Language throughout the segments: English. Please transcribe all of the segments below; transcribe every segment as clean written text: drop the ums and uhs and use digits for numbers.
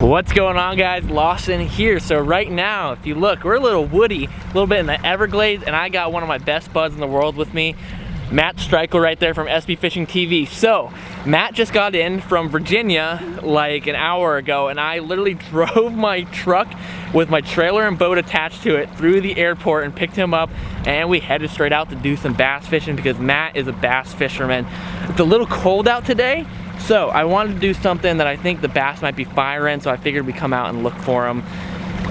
What's going on, guys? Lawson here. So right now, if you look, we're a little woody, a little bit in the Everglades, and I got one of my best buds in the world with me, Matt Streichel right there from SB Fishing TV. So Matt just got in from Virginia like an hour ago, and I literally drove my truck with my trailer and boat attached to it through the airport and picked him up, and we headed straight out to do some bass fishing because Matt is a bass fisherman. It's a little cold out today, so I wanted to do something that I think the bass might be firing, so I figured we'd come out and look for them.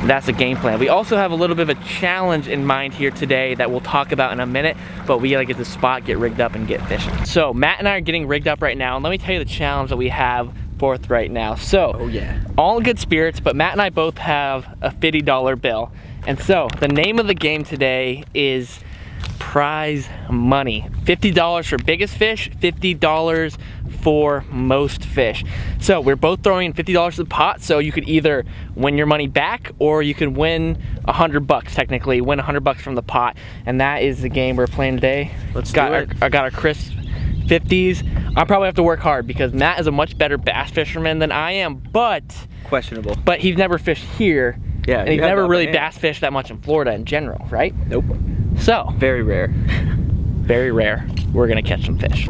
That's the game plan. We also have a little bit of a challenge in mind here today that we'll talk about in a minute, but we gotta get the spot, get rigged up, and get fishing. So Matt and I are getting rigged up right now, and let me tell you the challenge that we have forth right now. So, all in good spirits, but Matt and I both have a $50 bill. And so, the name of the game today is prize money. $50 for biggest fish, $50 for most fish. So we're both throwing $50 to the pot, so you could either win your money back or you could win $100 technically, win $100 from the pot. And that is the game we're playing today. Let's do it. I got our crisp 50s. I'll probably have to work hard because Matt is a much better bass fisherman than I am, but questionable. But he's never fished here. Yeah, and he's never really bass fished that much in Florida in general, right? Nope. So very rare. Very rare. We're gonna catch some fish.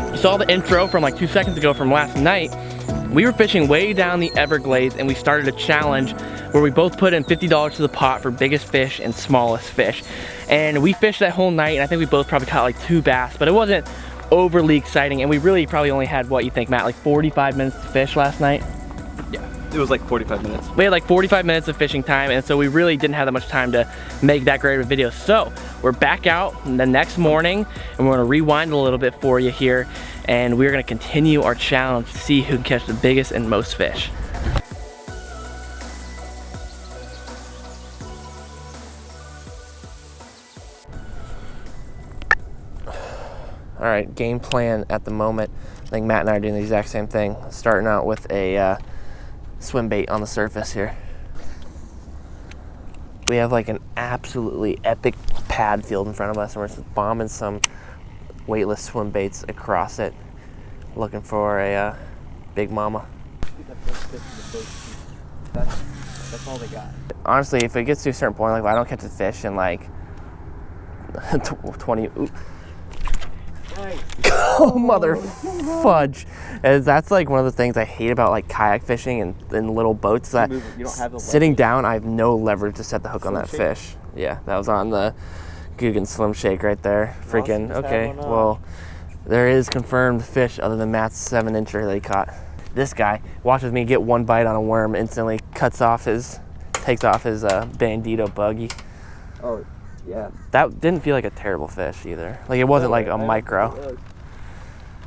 You saw the intro from like 2 seconds ago from last night. We were fishing way down the Everglades and we started a challenge where we both put in $50 to the pot for biggest fish and smallest fish. And we fished that whole night, and I think we both probably caught like 2 bass, but it wasn't overly exciting, and we really probably only had, what you think, Matt, like 45 minutes to fish last night? Yeah, it was like 45 minutes. We had like 45 minutes of fishing time, and so we really didn't have that much time to make that great of a video. So we're back out the next morning, and we're gonna rewind a little bit for you here, and we're gonna continue our challenge to see who can catch the biggest and most fish. All right, game plan at the moment. I think Matt and I are doing the exact same thing. Starting out with a swim bait on the surface here. We have like an absolutely epic pad field in front of us, and we're just bombing some weightless swim baits across it, looking for a big mama. That's all they got. Honestly, if it gets to a certain point, like if I don't catch a fish in like 20, oh mother fudge. That's like one of the things I hate about like kayak fishing and in little boats, that you don't have the sitting down I have no leverage to set the hook Slim on that shake? fish. Yeah, that was on the Guggen Slim Shake right there. Freaking okay. Well, there is confirmed fish other than Matt's 7-incher that he caught. This guy watches me get one bite on a worm, instantly takes off his bandito buggy. Oh yeah. That didn't feel like a terrible fish either. Like it wasn't like a micro.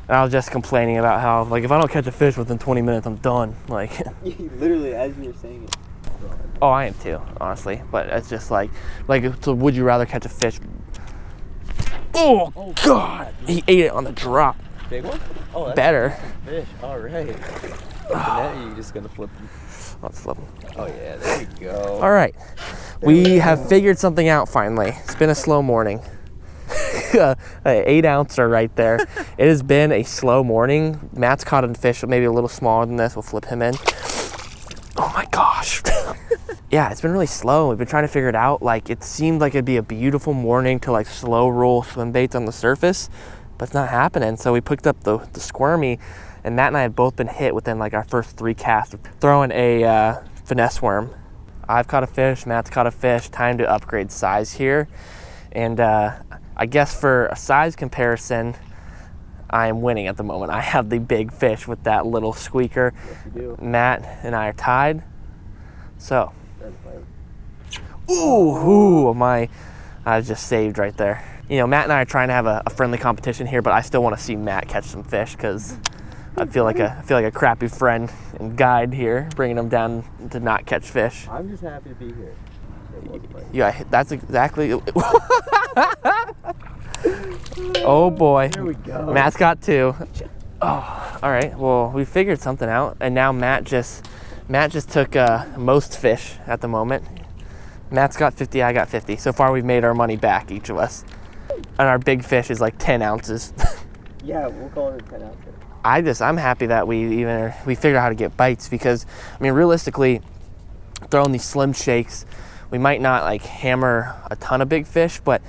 And I was just complaining about how, like, if I don't catch a fish within 20 minutes, I'm done. Like, literally as you were saying it. Oh, I am too, honestly. But it's just like, so would you rather catch a fish? Oh God! He ate it on the drop. Big one? Oh, that's better. Fish. All right. Now you're just gonna flip them. Let's flip them. Oh yeah, there you go. All right, we have figured something out finally. It's been a slow morning. An 8-ouncer right there. It has been a slow morning. Matt's caught a fish maybe a little smaller than this. We'll flip him in. Oh my gosh. Yeah, it's been really slow. We've been trying to figure it out. Like, it seemed like it'd be a beautiful morning to like slow roll swim baits on the surface, but it's not happening. So we picked up the squirmy, and Matt and I have both been hit within like our first 3 casts of throwing a finesse worm. I've caught a fish, Matt's caught a fish. Time to upgrade size here. And I guess for a size comparison, I am winning at the moment. I have the big fish with that little squeaker. Yes, you do. Matt and I are tied. So, ooh, I was just saved right there. You know, Matt and I are trying to have a friendly competition here, but I still want to see Matt catch some fish because I feel like a crappy friend and guide here, bringing them down to not catch fish. I'm just happy to be here. Yeah, that's exactly. Oh boy. There we go. Matt's got 2. Oh, all right. Well, we figured something out, and now Matt just took most fish at the moment. Matt's got 50, I got 50. So far, we've made our money back, each of us. And our big fish is like 10 ounces. Yeah, we'll call it a 10 ounce. I'm happy that we figured out how to get bites, because I mean, realistically, throwing these slim shakes, we might not like hammer a ton of big fish, but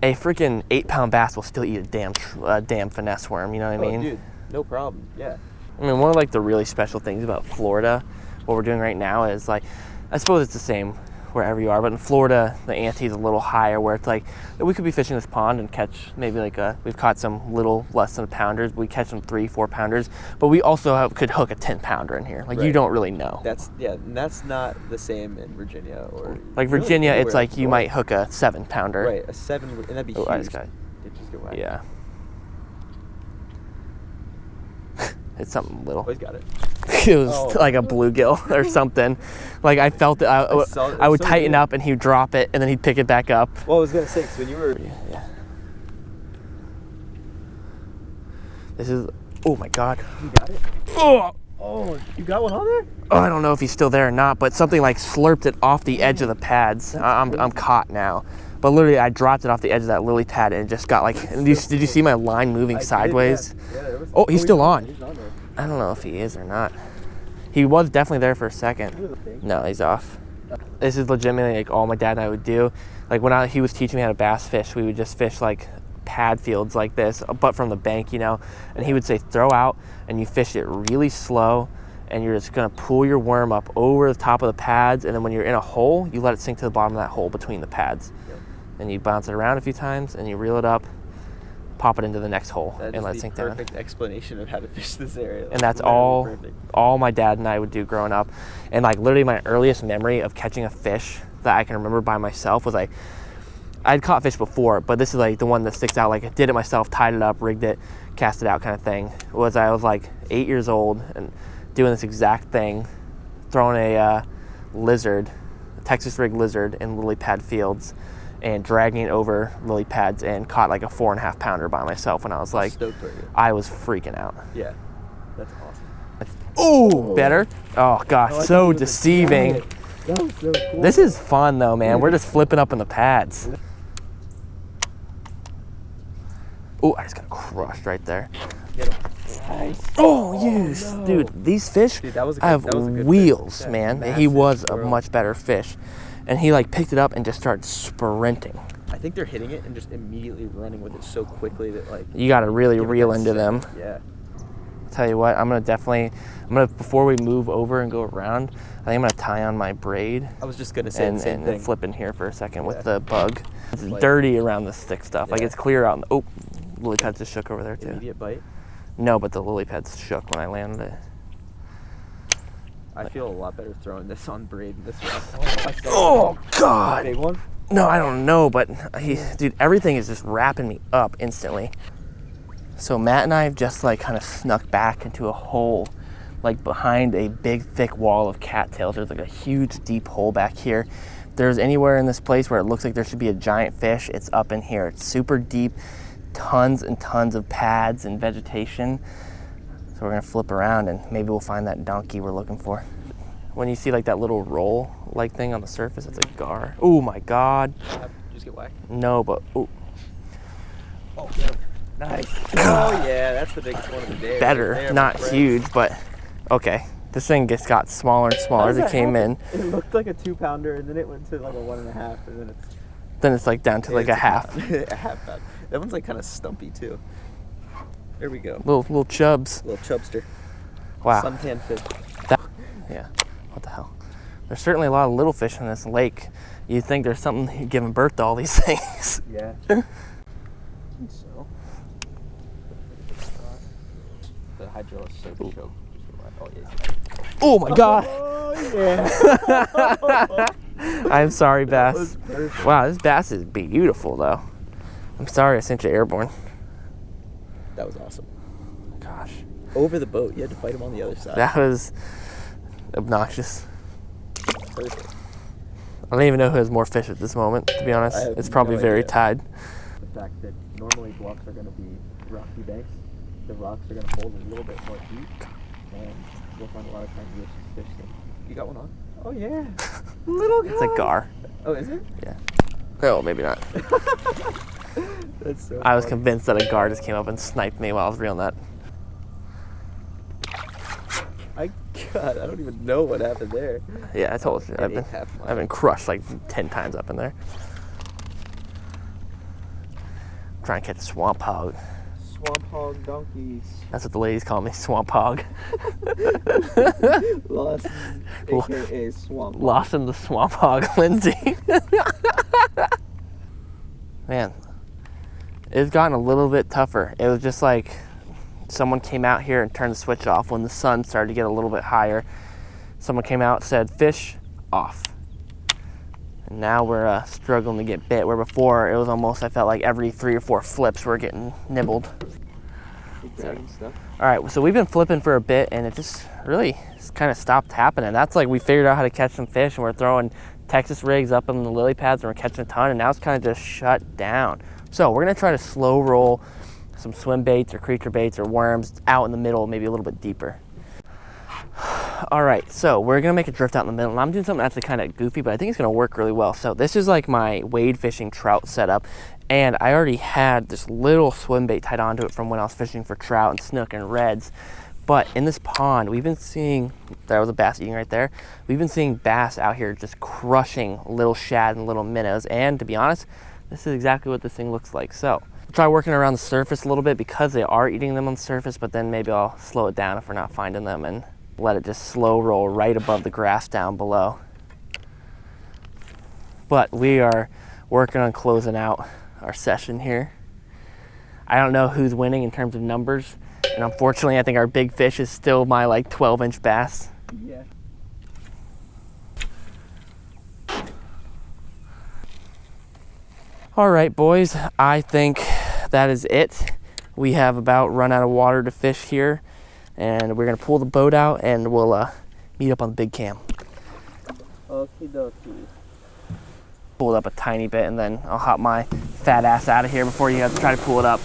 a freaking 8-pound bass will still eat a damn finesse worm. You know what I mean? Dude, no problem. Yeah. I mean, one of like the really special things about Florida, what we're doing right now is like, I suppose it's the same wherever you are, but in Florida, the ante is a little higher, where it's like, we could be fishing this pond and catch maybe like we've caught some little less than a pounders, we catch some 3-4 pounders, but we also could hook a 10-pounder in here. Like, right. You don't really know. That's not the same in Virginia or like Virginia, really it's like you might hook a 7-pounder. Right, a 7, and that'd be huge. I just got it. Just get whacked. Yeah. It's something little. Always got it. It was like a bluegill or something. Like, I felt it. I would tighten up and he'd drop it, and then he'd pick it back up. Well, I was gonna say, 'cause when you were This is. Oh my God. You got it. Oh, you got one on there? Oh, I don't know if he's still there or not, but something like slurped it off the edge of the pads. I'm caught now. But literally, I dropped it off the edge of that lily pad, and it just got like. Did you see my line moving sideways? Yeah, oh, he's still on. He's on there. I don't know if he is or not. He was definitely there for a second. No, he's off. This is legitimately like all my dad and I would do. Like when he was teaching me how to bass fish, we would just fish like pad fields like this, but from the bank, you know. And he would say, throw out, and you fish it really slow, and you're just gonna pull your worm up over the top of the pads, and then when you're in a hole, you let it sink to the bottom of that hole between the pads. And you bounce it around a few times, and you reel it up, pop it into the next hole, and let it sink down. That's the perfect explanation of how to fish this area. And that's all my dad and I would do growing up. And like literally my earliest memory of catching a fish that I can remember by myself was like, I'd caught fish before, but this is like the one that sticks out. Like I did it myself, tied it up, rigged it, cast it out kind of thing. I was like 8 years old and doing this exact thing, throwing a lizard, a Texas rig lizard in lily pad fields, and dragging it over lily pads, and caught like a 4.5 pounder by myself when I was like, I was freaking out. Yeah, that's awesome. Oh, better. Oh gosh, so deceiving. That was so cool. This is fun though, man. We're just flipping up in the pads. Oh, I just got crushed right there. Get him. Nice. Oh, yes. No. Dude, these fish have wheels, fish. Man. He was a much better fish. And he like picked it up and just started sprinting. I think they're hitting it and just immediately running with it so quickly that like you got to really reel into them. Yeah. Tell you what, I'm gonna before we move over and go around, I think I'm gonna tie on my braid. I was just gonna say the same thing. And flip in here for a second with the bug. It's like, dirty around the thick stuff. Yeah. Like it's clear out. Oh, lily pads just shook over there too. Immediate bite? No, but the lily pads shook when I landed it. I feel a lot better throwing this on braid this way. Oh God! Big one? No, I don't know, but dude, everything is just wrapping me up instantly. So Matt and I have just like kind of snuck back into a hole, like behind a big thick wall of cattails. There's like a huge deep hole back here. If there's anywhere in this place where it looks like there should be a giant fish, it's up in here. It's super deep, tons and tons of pads and vegetation. So we're gonna flip around and maybe we'll find that donkey we're looking for. When you see like that little roll-like thing on the surface, it's a gar. Oh my God. Just get whacked? No, but oh. Oh, yeah. Nice. Oh yeah, that's the biggest one of the day. Better, not huge, but okay. This thing just got smaller and smaller as it came in. It looked like a 2-pounder, and then it went to like a 1.5, and then it's like down to like a half. A half pound. That one's like kind of stumpy too. There we go. Little chubs. Little chubster. Wow. Suntan fish. Yeah. What the hell? There's certainly a lot of little fish in this lake. You'd think there's something giving birth to all these things. Yeah. So. The hydro is so choked. Oh my God. Oh yeah. I'm sorry, bass. Wow, this bass is beautiful though. I'm sorry I sent you airborne. That was awesome. Gosh. over the boat. You had to fight him on the other side. That was obnoxious. Perfect. I don't even know who has more fish at this moment, to be honest. It's probably no very idea. tied. The fact that normally bluffs are going to be rocky banks, the rocks are going to hold a little bit more deep, and you'll find a lot of times you fish them. You got one on? Oh yeah, little guy. It's a gar. Oh, is it? Yeah. No, maybe not. That's so I was funny. convinced that a gar just came up and sniped me while I was reeling that. God, I don't even know what happened there. Yeah, I told you. I've been crushed like 10 times up in there. Trying to catch a swamp hog. Swamp hog donkeys. That's what the ladies call me, swamp hog. Lost, aka swamp hog. Lost in the swamp hog, Lindsay. Man, it's gotten a little bit tougher. It was just like someone came out here and turned the switch off when the sun started to get a little bit higher. Someone came out and said, fish off. And now we're struggling to get bit, where before it was almost, I felt like every 3 or 4 flips we're getting nibbled. Stuff. All right, so we've been flipping for a bit and it just really kind of stopped happening. That's like we figured out how to catch some fish and we're throwing Texas rigs up in the lily pads and we're catching a ton, and now it's kind of just shut down. So we're gonna try to slow roll some swim baits or creature baits or worms out in the middle, maybe a little bit deeper. All right, so we're gonna make a drift out in the middle, and I'm doing something actually kind of goofy, but I think it's gonna work really well. So this is like my wade fishing trout setup, and I already had this little swim bait tied onto it from when I was fishing for trout and snook and reds. But in this pond, we've been seeing, there was a bass eating right there. We've been seeing bass out here just crushing little shad and little minnows, and to be honest, this is exactly what this thing looks like. So we'll try working around the surface a little bit because they are eating them on the surface, but then maybe I'll slow it down if we're not finding them and let it just slow roll right above the grass down below. But we are working on closing out our session here. I don't know who's winning in terms of numbers, and unfortunately I think our big fish is still my like 12-inch bass. Yeah. All right, boys, I think that is it. We have about run out of water to fish here, and we're gonna pull the boat out and we'll meet up on the big cam. Okie dokie. Pull it up a tiny bit and then I'll hop my fat ass out of here before you guys try to pull it up.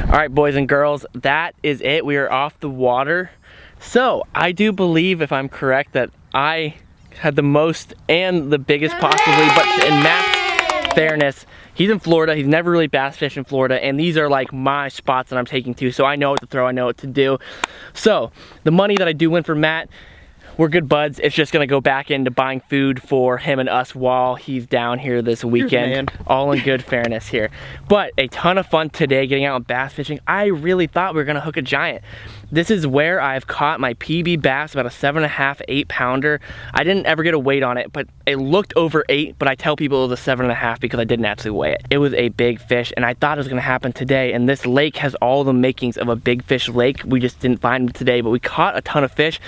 All right, boys and girls, that is it. We are off the water. So I do believe, if I'm correct, that I had the most and the biggest possibly, but in Matt's fairness, he's in Florida. He's never really bass fished in Florida, and these are like my spots that I'm taking to, so I know what to throw, I know what to do. So the money that I do win for Matt, we're good buds. It's just gonna go back into buying food for him and us while he's down here this weekend. All in good fairness here. But a ton of fun today getting out and bass fishing. I really thought we were gonna hook a giant. This is where I've caught my PB bass, about a 7.5, 8 pounder. I didn't ever get a weight on it, but it looked over 8, but I tell people it was a 7.5 because I didn't actually weigh it. It was a big fish, and I thought it was gonna happen today, and this lake has all the makings of a big fish lake. We just didn't find them today, but we caught a ton of fish,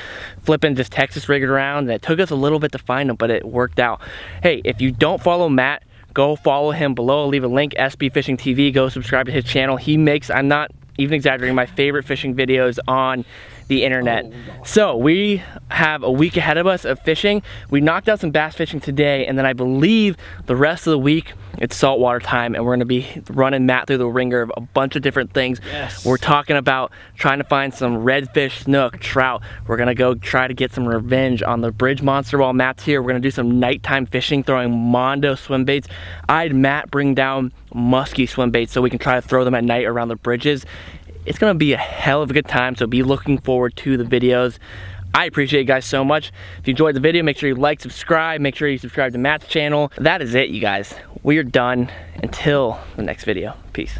flipping just Texas rigged around, and it took us a little bit to find them, but it worked out. Hey, if you don't follow Matt, go follow him below. I'll leave a link, SB Fishing TV. Go subscribe to his channel. He makes, I'm not even exaggerating, my favorite fishing videos on the internet. So we have a week ahead of us of fishing. We knocked out some bass fishing today, and then I believe the rest of the week it's saltwater time, and we're gonna be running Matt through the ringer of a bunch of different things. Yes. We're talking about trying to find some redfish, snook, trout. We're gonna go try to get some revenge on the bridge monster while Matt's here. We're gonna do some nighttime fishing, throwing Mondo swim baits. I had Matt bring down musky swim baits so we can try to throw them at night around the bridges. It's gonna be a hell of a good time, so be looking forward to the videos. I appreciate you guys so much. If you enjoyed the video, make sure you like, subscribe, make sure you subscribe to Matt's channel. That is it, you guys. We are done until the next video. Peace.